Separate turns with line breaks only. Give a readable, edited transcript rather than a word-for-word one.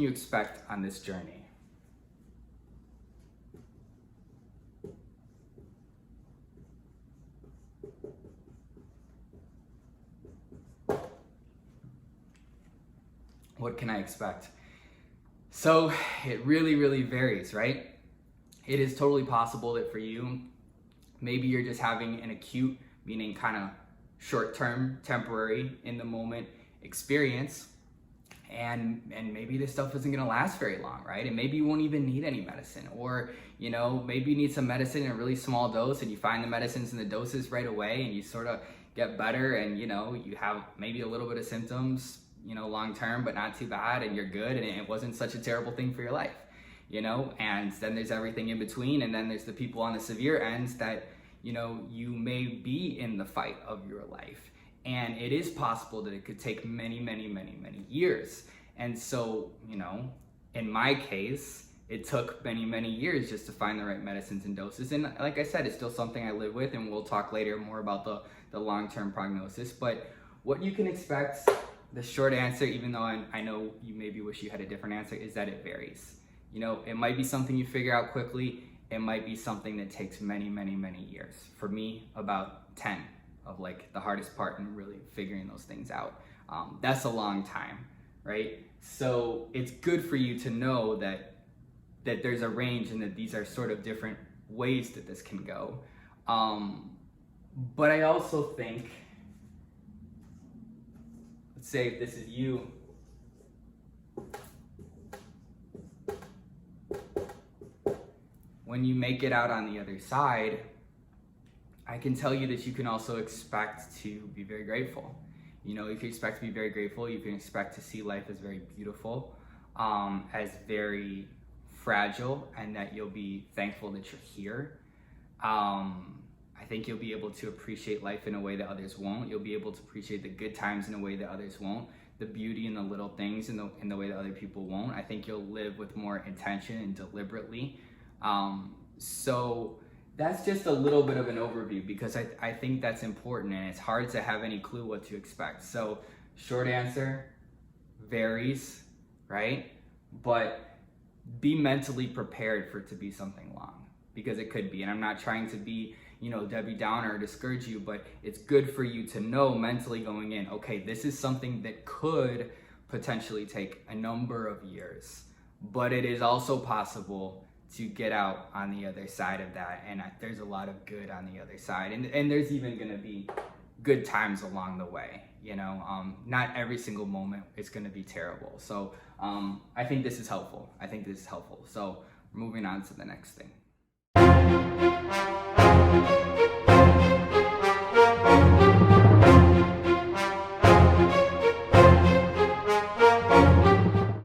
you expect on this journey? What can I expect? So it really varies, right? It is totally possible that for you, maybe you're just having an acute, meaning kind of short-term, temporary, in the moment experience, and maybe this stuff isn't gonna last very long, right? And maybe you won't even need any medicine, or maybe you need some medicine in a really small dose, and you find the medicines and the doses right away, and you sort of get better, and you have maybe a little bit of symptoms, long term, but not too bad, and you're good, and it wasn't such a terrible thing for your life, and then there's everything in between, and then there's the people on the severe ends that you may be in the fight of your life, and it is possible that it could take many years. And so in my case, it took many years just to find the right medicines and doses, and like I said, it's still something I live with, and we'll talk later more about the long-term prognosis. But what you can expect, the short answer, even though I know you maybe wish you had a different answer, is that it varies. It might be something you figure out quickly. It might be something that takes many years. For me, about 10 of like the hardest part in really figuring those things out. That's a long time, right? So it's good for you to know that there's a range, and that these are sort of different ways that this can go. But I also think, let's say if this is you, when you make it out on the other side, I can tell you that you can also expect to be very grateful. You can expect to be very grateful. You can expect to see life as very beautiful, as very fragile, and that you'll be thankful that you're here. I think you'll be able to appreciate life in a way that others won't. You'll be able to appreciate the good times in a way that others won't. The beauty in the little things in the way that other people won't. I think you'll live with more intention and deliberately. So that's just a little bit of an overview, because I think that's important, and it's hard to have any clue what to expect. So short answer, varies, right? But be mentally prepared for it to be something long, because it could be. And I'm not trying to be Debbie Downer or discourage you, but it's good for you to know mentally going in, okay, this is something that could potentially take a number of years, but it is also possible to get out on the other side of that, and there's a lot of good on the other side, and there's even going to be good times along the way. Not every single moment is going to be terrible. So I think this is helpful. So moving on to the next thing.